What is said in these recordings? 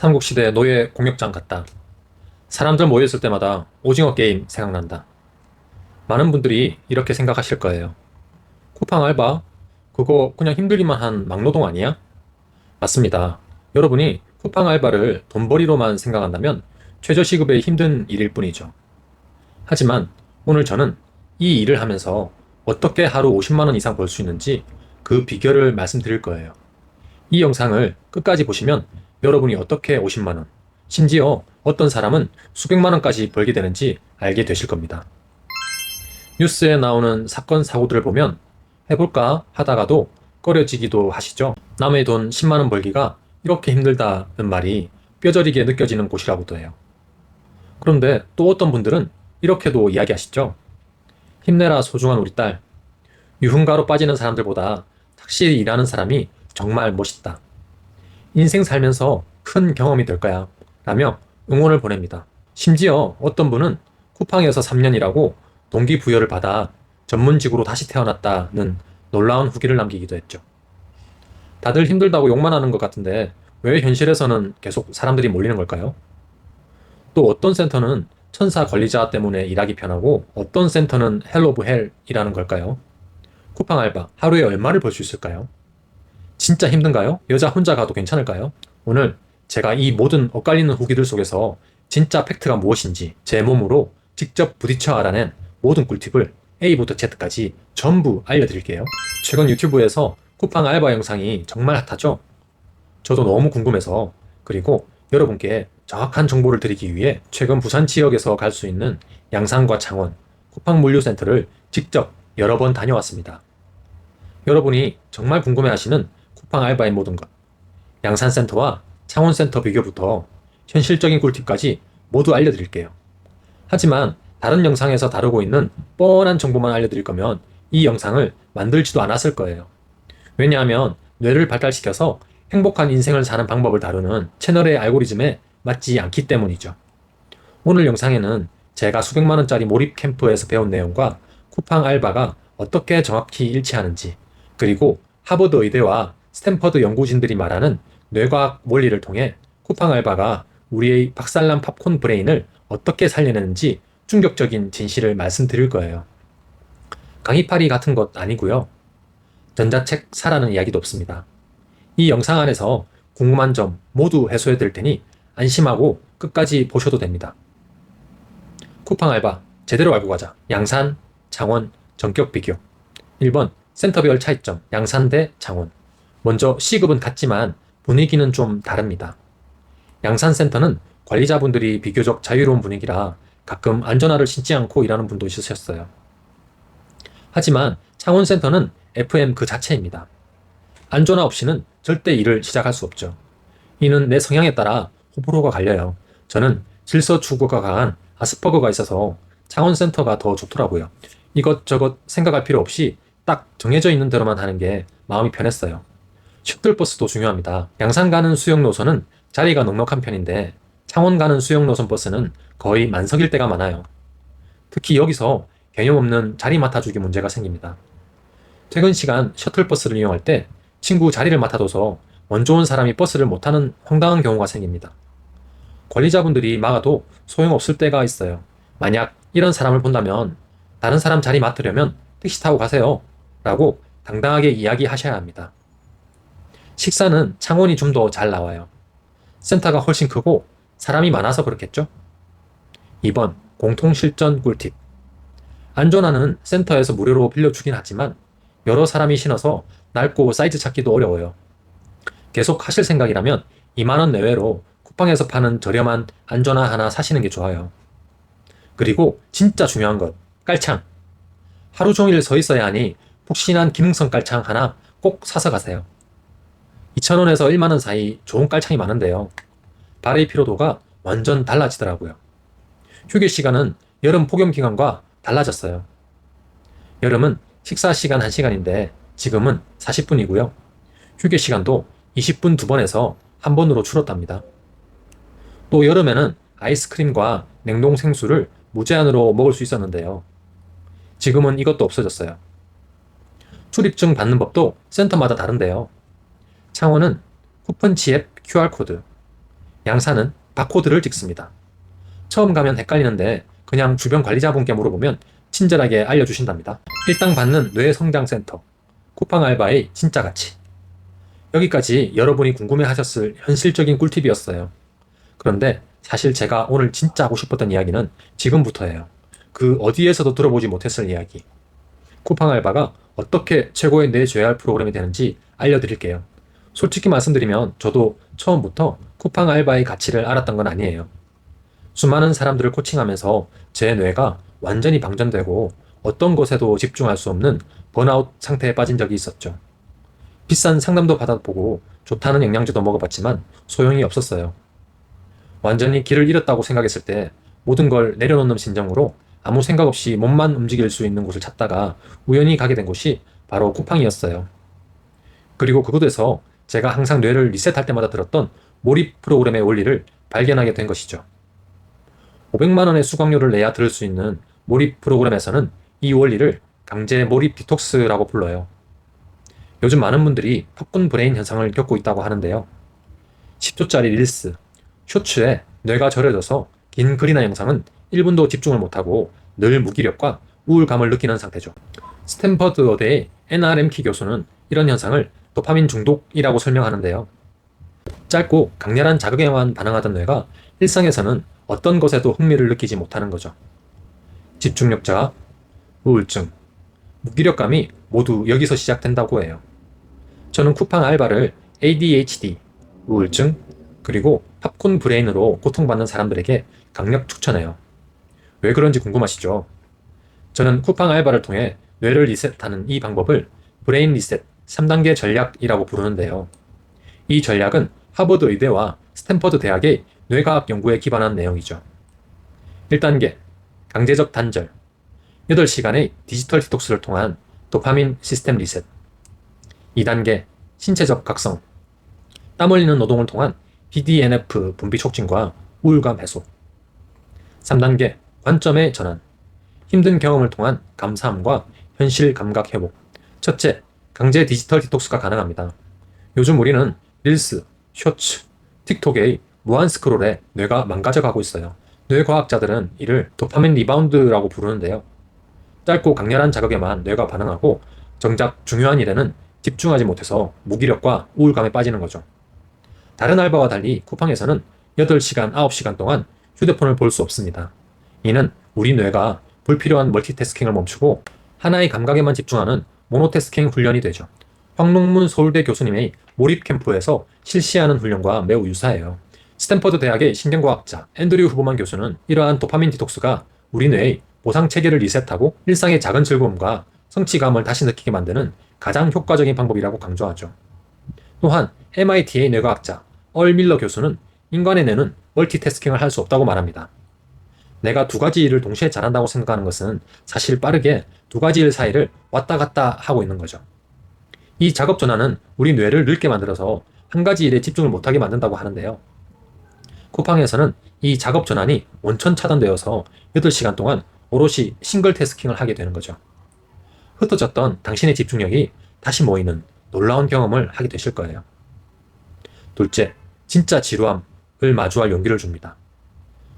삼국시대 노예 공격장 같다. 사람들 모여있을 때마다 오징어 게임 생각난다. 많은 분들이 이렇게 생각하실 거예요. 쿠팡 알바? 그거 그냥 힘들기만 한 막노동 아니야? 맞습니다. 여러분이 쿠팡 알바를 돈벌이로만 생각한다면 최저시급의 힘든 일일 뿐이죠. 하지만 오늘 저는 이 일을 하면서 어떻게 하루 50만 원 이상 벌 수 있는지 그 비결을 말씀드릴 거예요. 이 영상을 끝까지 보시면 여러분이 어떻게 50만 원, 심지어 어떤 사람은 수백만 원까지 벌게 되는지 알게 되실 겁니다. 뉴스에 나오는 사건 사고들을 보면 해볼까 하다가도 꺼려지기도 하시죠. 남의 돈 10만 원 벌기가 이렇게 힘들다는 말이 뼈저리게 느껴지는 곳이라고도 해요. 그런데 또 어떤 분들은 이렇게도 이야기하시죠. 힘내라 소중한 우리 딸. 유흥가로 빠지는 사람들보다 착실히 일하는 사람이 정말 멋있다. 인생 살면서 큰 경험이 될 거야. 라며 응원을 보냅니다. 심지어 어떤 분은 쿠팡에서 3년 일하고 동기부여를 받아 전문직으로 다시 태어났다는 놀라운 후기를 남기기도 했죠. 다들 힘들다고 욕만 하는 것 같은데 왜 현실에서는 계속 사람들이 몰리는 걸까요? 또 어떤 센터는 천사 관리자 때문에 일하기 편하고 어떤 센터는 헬 오브 헬이라는 걸까요? 쿠팡 알바 하루에 얼마를 벌 수 있을까요? 진짜 힘든가요? 여자 혼자 가도 괜찮을까요? 오늘 제가 이 모든 엇갈리는 후기들 속에서 진짜 팩트가 무엇인지 제 몸으로 직접 부딪혀 알아낸 모든 꿀팁을 A부터 Z까지 전부 알려드릴게요. 최근 유튜브에서 쿠팡 알바 영상이 정말 핫하죠? 저도 너무 궁금해서 그리고 여러분께 정확한 정보를 드리기 위해 최근 부산 지역에서 갈 수 있는 양산과 창원 쿠팡 물류센터를 직접 여러 번 다녀왔습니다. 여러분이 정말 궁금해하시는 쿠팡 알바의 모든 것, 양산센터와 창원센터 비교부터 현실적인 꿀팁까지 모두 알려드릴게요. 하지만 다른 영상에서 다루고 있는 뻔한 정보만 알려드릴 거면 이 영상을 만들지도 않았을 거예요. 왜냐하면 뇌를 발달시켜서 행복한 인생을 사는 방법을 다루는 채널의 알고리즘에 맞지 않기 때문이죠. 오늘 영상에는 제가 수백만 원짜리 몰입 캠프에서 배운 내용과 쿠팡 알바가 어떻게 정확히 일치하는지, 그리고 하버드 의대와 스탠퍼드 연구진들이 말하는 뇌과학 원리를 통해 쿠팡 알바가 우리의 박살난 팝콘 브레인을 어떻게 살려내는지 충격적인 진실을 말씀드릴 거예요. 강의파리 같은 것 아니고요. 전자책 사라는 이야기도 없습니다. 이 영상 안에서 궁금한 점 모두 해소해 드릴 테니 안심하고 끝까지 보셔도 됩니다. 쿠팡 알바 제대로 알고 가자. 양산, 창원, 전격 비교. 1번 센터별 차이점, 양산 대 창원. 먼저 시급은 같지만 분위기는 좀 다릅니다. 양산센터는 관리자분들이 비교적 자유로운 분위기라 가끔 안전화를 신지 않고 일하는 분도 있으셨어요. 하지만 창원센터는 FM 그 자체입니다. 안전화 없이는 절대 일을 시작할 수 없죠. 이는 내 성향에 따라 호불호가 갈려요. 저는 질서 추구가 강한 아스퍼거가 있어서 창원센터가 더 좋더라고요. 이것저것 생각할 필요 없이 딱 정해져 있는 대로만 하는 게 마음이 편했어요. 셔틀버스도 중요합니다. 양산 가는 수영 노선은 자리가 넉넉한 편인데 창원 가는 수영 노선 버스는 거의 만석일 때가 많아요. 특히 여기서 개념 없는 자리 맡아주기 문제가 생깁니다. 퇴근 시간 셔틀버스를 이용할 때 친구 자리를 맡아둬서 먼저 온 사람이 버스를 못 타는 황당한 경우가 생깁니다. 관리자분들이 막아도 소용없을 때가 있어요. 만약 이런 사람을 본다면 다른 사람 자리 맡으려면 택시 타고 가세요. 라고 당당하게 이야기하셔야 합니다. 식사는 창원이 좀 더 잘 나와요. 센터가 훨씬 크고 사람이 많아서 그렇겠죠? 2번 공통실전 꿀팁. 안전화는 센터에서 무료로 빌려주긴 하지만 여러 사람이 신어서 낡고 사이즈 찾기도 어려워요. 계속 하실 생각이라면 2만 원 내외로 쿠팡에서 파는 저렴한 안전화 하나 사시는 게 좋아요. 그리고 진짜 중요한 것, 깔창. 하루 종일 서 있어야 하니 푹신한 기능성 깔창 하나 꼭 사서 가세요. 2,000원에서 1만 원 사이 좋은 깔창이 많은데요. 발의 피로도가 완전 달라지더라고요. 휴게 시간은 여름 폭염 기간과 달라졌어요. 여름은 식사 시간 1시간인데 지금은 40분이고요. 휴게 시간도 20분 2번에서 1번으로 줄었답니다. 또 여름에는 아이스크림과 냉동 생수를 무제한으로 먹을 수 있었는데요. 지금은 이것도 없어졌어요. 출입증 받는 법도 센터마다 다른데요. 창원은 쿠폰치 앱 QR코드, 양사는 바코드를 찍습니다. 처음 가면 헷갈리는데 그냥 주변 관리자분께 물어보면 친절하게 알려주신답니다. 일당 받는 뇌성장센터, 쿠팡 알바의 진짜 가치. 여기까지 여러분이 궁금해하셨을 현실적인 꿀팁이었어요. 그런데 사실 제가 오늘 진짜 하고 싶었던 이야기는 지금부터예요. 그 어디에서도 들어보지 못했을 이야기. 쿠팡 알바가 어떻게 최고의 뇌 재활 프로그램이 되는지 알려드릴게요. 솔직히 말씀드리면 저도 처음부터 쿠팡 알바의 가치를 알았던 건 아니에요. 수많은 사람들을 코칭하면서 제 뇌가 완전히 방전되고 어떤 것에도 집중할 수 없는 번아웃 상태에 빠진 적이 있었죠. 비싼 상담도 받아보고 좋다는 영양제도 먹어봤지만 소용이 없었어요. 완전히 길을 잃었다고 생각했을 때 모든 걸 내려놓는 심정으로 아무 생각 없이 몸만 움직일 수 있는 곳을 찾다가 우연히 가게 된 곳이 바로 쿠팡이었어요. 그리고 그곳에서 제가 항상 뇌를 리셋할 때마다 들었던 몰입 프로그램의 원리를 발견하게 된 것이죠. 500만 원의 수강료를 내야 들을 수 있는 몰입 프로그램에서는 이 원리를 강제 몰입 디톡스라고 불러요. 요즘 많은 분들이 팝콘 브레인 현상을 겪고 있다고 하는데요. 10초짜리 릴스, 쇼츠에 뇌가 절여져서 긴 글이나 영상은 1분도 집중을 못하고 늘 무기력과 우울감을 느끼는 상태죠. 스탠퍼드 의대의 NRM키 교수는 이런 현상을 도파민 중독이라고 설명하는데요. 짧고 강렬한 자극에만 반응하던 뇌가 일상에서는 어떤 것에도 흥미를 느끼지 못하는 거죠. 집중력 저하, 우울증, 무기력감이 모두 여기서 시작된다고 해요. 저는 쿠팡 알바를 ADHD, 우울증, 그리고 팝콘 브레인으로 고통받는 사람들에게 강력 추천해요. 왜 그런지 궁금하시죠? 저는 쿠팡 알바를 통해 뇌를 리셋하는 이 방법을 브레인 리셋 3단계 전략이라고 부르는데요. 이 전략은 하버드 의대와 스탠퍼드 대학의 뇌과학 연구에 기반한 내용이죠. 1단계, 강제적 단절. 8시간의 디지털 디톡스를 통한 도파민 시스템 리셋. 2단계, 신체적 각성. 땀 흘리는 노동을 통한 BDNF 분비 촉진과 우울감 해소. 3단계, 관점의 전환. 힘든 경험을 통한 감사함과 현실 감각 회복. 첫째, 강제 디지털 디톡스가 가능합니다. 요즘 우리는 릴스, 쇼츠, 틱톡의 무한 스크롤에 뇌가 망가져가고 있어요. 뇌과학자들은 이를 도파민 리바운드라고 부르는데요. 짧고 강렬한 자극에만 뇌가 반응하고 정작 중요한 일에는 집중하지 못해서 무기력과 우울감에 빠지는 거죠. 다른 알바와 달리 쿠팡에서는 8시간, 9시간 동안 휴대폰을 볼 수 없습니다. 이는 우리 뇌가 불필요한 멀티태스킹을 멈추고 하나의 감각에만 집중하는 모노태스킹 훈련이 되죠. 황롱문 서울대 교수님의 몰입 캠프에서 실시하는 훈련과 매우 유사해요. 스탠퍼드 대학의 신경과학자 앤드류 후보만 교수는 이러한 도파민 디톡스가 우리 뇌의 보상 체계를 리셋하고 일상의 작은 즐거움과 성취감을 다시 느끼게 만드는 가장 효과적인 방법이라고 강조하죠. 또한 MIT의 뇌과학자 얼 밀러 교수는 인간의 뇌는 멀티태스킹을 할 수 없다고 말합니다. 내가 두 가지 일을 동시에 잘한다고 생각하는 것은 사실 빠르게 두 가지 일 사이를 왔다 갔다 하고 있는 거죠. 이 작업 전환은 우리 뇌를 늙게 만들어서 한 가지 일에 집중을 못하게 만든다고 하는데요. 쿠팡에서는 이 작업 전환이 원천 차단되어서 8시간 동안 오롯이 싱글 태스킹을 하게 되는 거죠. 흩어졌던 당신의 집중력이 다시 모이는 놀라운 경험을 하게 되실 거예요. 둘째, 진짜 지루함을 마주할 용기를 줍니다.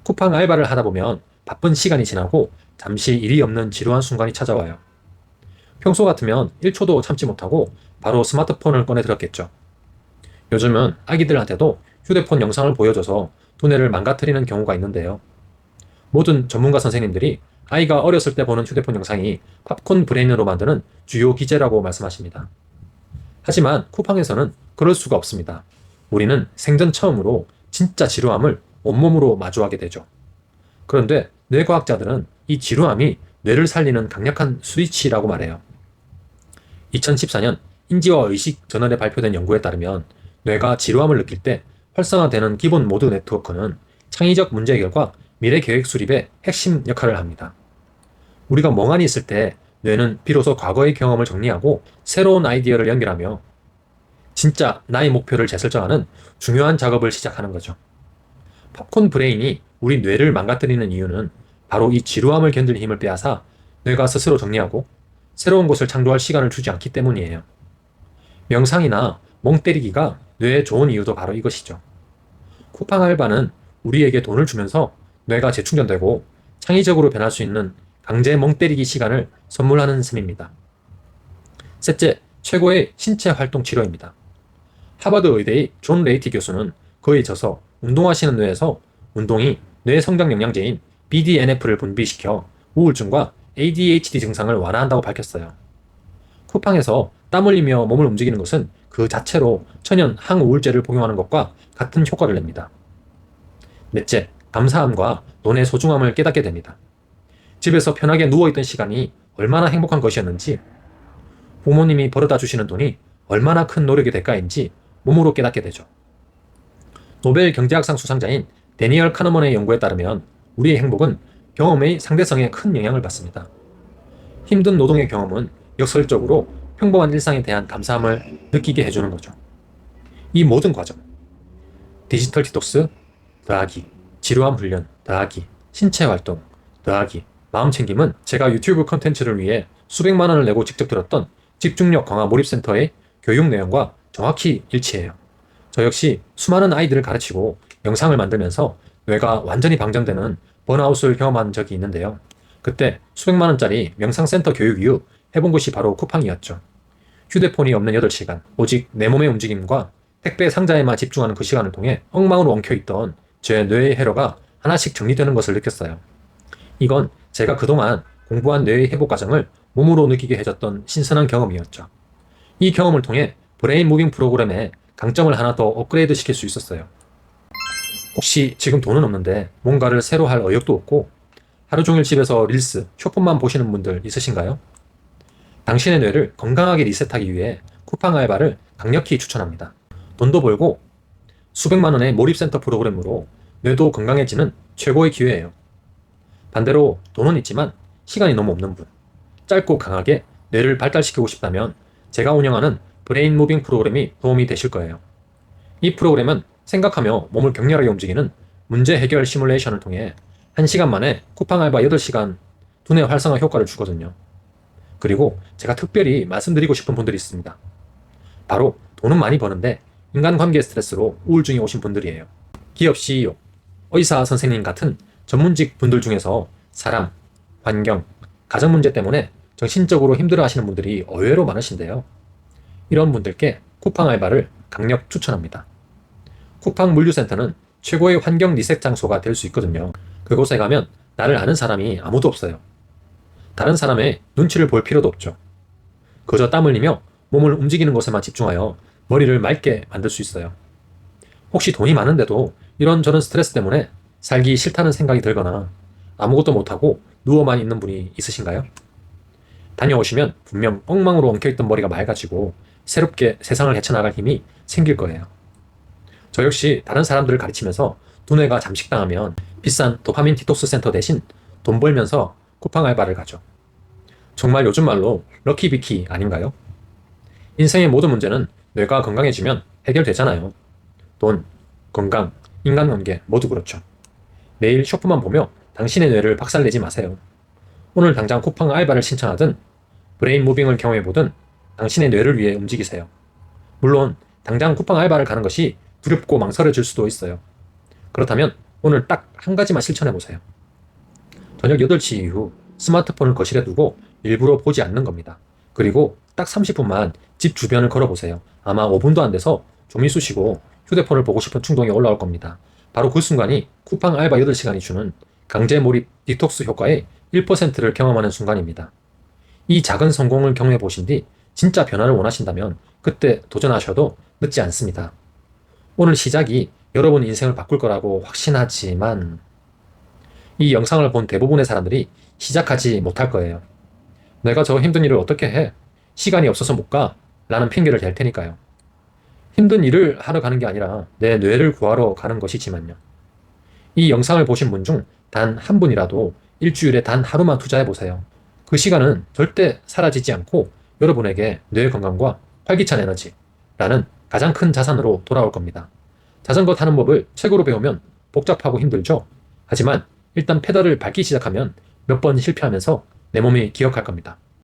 쿠팡 알바를 하다 보면 바쁜 시간이 지나고 잠시 일이 없는 지루한 순간이 찾아와요. 평소 같으면 1초도 참지 못하고 바로 스마트폰을 꺼내 들었겠죠. 요즘은 아기들한테도 휴대폰 영상을 보여줘서 두뇌를 망가뜨리는 경우가 있는데요. 모든 전문가 선생님들이 아이가 어렸을 때 보는 휴대폰 영상이 팝콘 브레인으로 만드는 주요 기제라고 말씀하십니다. 하지만 쿠팡에서는 그럴 수가 없습니다. 우리는 생전 처음으로 진짜 지루함을 온몸으로 마주하게 되죠. 그런데 뇌과학자들은 이 지루함이 뇌를 살리는 강력한 스위치라고 말해요. 2014년 인지와 의식 저널에 발표된 연구에 따르면 뇌가 지루함을 느낄 때 활성화되는 기본 모드 네트워크는 창의적 문제 해결과 미래 계획 수립의 핵심 역할을 합니다. 우리가 멍하니 있을 때 뇌는 비로소 과거의 경험을 정리하고 새로운 아이디어를 연결하며 진짜 나의 목표를 재설정하는 중요한 작업을 시작하는 거죠. 팝콘 브레인이 우리 뇌를 망가뜨리는 이유는 바로 이 지루함을 견딜 힘을 빼앗아 뇌가 스스로 정리하고 새로운 것을 창조할 시간을 주지 않기 때문이에요. 명상이나 멍 때리기가 뇌에 좋은 이유도 바로 이것이죠. 쿠팡 알바는 우리에게 돈을 주면서 뇌가 재충전되고 창의적으로 변할 수 있는 강제 멍 때리기 시간을 선물하는 셈입니다. 셋째, 최고의 신체 활동 치료입니다. 하버드 의대의 존 레이티 교수는 그에 져서 운동하시는 뇌에서 운동이 뇌 성장 영양제인 BDNF를 분비시켜 우울증과 ADHD 증상을 완화한다고 밝혔어요. 쿠팡에서 땀 흘리며 몸을 움직이는 것은 그 자체로 천연 항우울제를 복용하는 것과 같은 효과를 냅니다. 넷째, 감사함과 돈의 소중함을 깨닫게 됩니다. 집에서 편하게 누워있던 시간이 얼마나 행복한 것이었는지, 부모님이 벌어다 주시는 돈이 얼마나 큰 노력의 대가인지 몸으로 깨닫게 되죠. 노벨 경제학상 수상자인 데니얼 카너먼의 연구에 따르면 우리의 행복은 경험의 상대성에 큰 영향을 받습니다. 힘든 노동의 경험은 역설적으로 평범한 일상에 대한 감사함을 느끼게 해주는 거죠. 이 모든 과정, 디지털 디톡스 더하기 지루한 훈련 더하기 신체 활동 더하기 마음 챙김은 제가 유튜브 컨텐츠를 위해 수백만 원을 내고 직접 들었던 집중력 강화 몰입센터의 교육 내용과 정확히 일치해요. 저 역시 수많은 아이들을 가르치고 영상을 만들면서 뇌가 완전히 방전되는 번아웃을 경험한 적이 있는데요. 그때 수백만 원짜리 명상센터 교육 이후 해본 것이 바로 쿠팡이었죠. 휴대폰이 없는 8시간, 오직 내 몸의 움직임과 택배 상자에만 집중하는 그 시간을 통해 엉망으로 엉켜있던 제 뇌의 회로가 하나씩 정리되는 것을 느꼈어요. 이건 제가 그동안 공부한 뇌의 회복 과정을 몸으로 느끼게 해줬던 신선한 경험이었죠. 이 경험을 통해 브레인 무빙 프로그램의 강점을 하나 더 업그레이드 시킬 수 있었어요. 혹시 지금 돈은 없는데 뭔가를 새로 할 의욕도 없고 하루 종일 집에서 릴스, 쇼폼만 보시는 분들 있으신가요? 당신의 뇌를 건강하게 리셋하기 위해 쿠팡 알바를 강력히 추천합니다. 돈도 벌고 수백만 원의 몰입센터 프로그램으로 뇌도 건강해지는 최고의 기회예요. 반대로 돈은 있지만 시간이 너무 없는 분, 짧고 강하게 뇌를 발달시키고 싶다면 제가 운영하는 브레인 무빙 프로그램이 도움이 되실 거예요. 이 프로그램은 생각하며 몸을 격렬하게 움직이는 문제 해결 시뮬레이션을 통해 1시간 만에 쿠팡 알바 8시간 두뇌 활성화 효과를 주거든요. 그리고 제가 특별히 말씀드리고 싶은 분들이 있습니다. 바로 돈은 많이 버는데 인간관계 스트레스로 우울증이 오신 분들이에요. 기업 CEO, 의사 선생님 같은 전문직 분들 중에서 사람, 환경, 가정 문제 때문에 정신적으로 힘들어하시는 분들이 의외로 많으신데요. 이런 분들께 쿠팡 알바를 강력 추천합니다. 쿠팡 물류센터는 최고의 환경 리셋 장소가 될 수 있거든요. 그곳에 가면 나를 아는 사람이 아무도 없어요. 다른 사람의 눈치를 볼 필요도 없죠. 그저 땀 흘리며 몸을 움직이는 것에만 집중하여 머리를 맑게 만들 수 있어요. 혹시 돈이 많은데도 이런저런 스트레스 때문에 살기 싫다는 생각이 들거나 아무것도 못하고 누워만 있는 분이 있으신가요? 다녀오시면 분명 엉망으로 엉켜있던 머리가 맑아지고 새롭게 세상을 헤쳐나갈 힘이 생길 거예요. 저 역시 다른 사람들을 가르치면서 두뇌가 잠식당하면 비싼 도파민 디톡스 센터 대신 돈 벌면서 쿠팡 알바를 가죠. 정말 요즘 말로 럭키비키 아닌가요? 인생의 모든 문제는 뇌가 건강해지면 해결되잖아요. 돈, 건강, 인간관계 모두 그렇죠. 매일 쇼프만 보며 당신의 뇌를 박살내지 마세요. 오늘 당장 쿠팡 알바를 신청하든 브레인 무빙을 경험해보든 당신의 뇌를 위해 움직이세요. 물론 당장 쿠팡 알바를 가는 것이 두렵고 망설여질 수도 있어요. 그렇다면 오늘 딱 한 가지만 실천해보세요. 저녁 8시 이후 스마트폰을 거실에 두고 일부러 보지 않는 겁니다. 그리고 딱 30분만 집 주변을 걸어보세요. 아마 5분도 안 돼서 좀이 쑤시고 휴대폰을 보고 싶은 충동이 올라올 겁니다. 바로 그 순간이 쿠팡 알바 8시간이 주는 강제 몰입 디톡스 효과의 1%를 경험하는 순간입니다. 이 작은 성공을 경험해 보신 뒤 진짜 변화를 원하신다면 그때 도전하셔도 늦지 않습니다. 오늘 시작이 여러분 인생을 바꿀 거라고 확신하지만 이 영상을 본 대부분의 사람들이 시작하지 못할 거예요. 내가 저 힘든 일을 어떻게 해? 시간이 없어서 못 가? 라는 핑계를 댈 테니까요. 힘든 일을 하러 가는 게 아니라 내 뇌를 구하러 가는 것이지만요. 이 영상을 보신 분 중 단 한 분이라도 일주일에 단 하루만 투자해 보세요. 그 시간은 절대 사라지지 않고 여러분에게 뇌 건강과 활기찬 에너지라는 가장 큰 자산으로 돌아올 겁니다. 자전거 타는 법을 책으로 배우면 복잡하고 힘들죠. 하지만 일단 페달을 밟기 시작하면 몇 번 실패하면서 내 몸이 기억할 겁니다.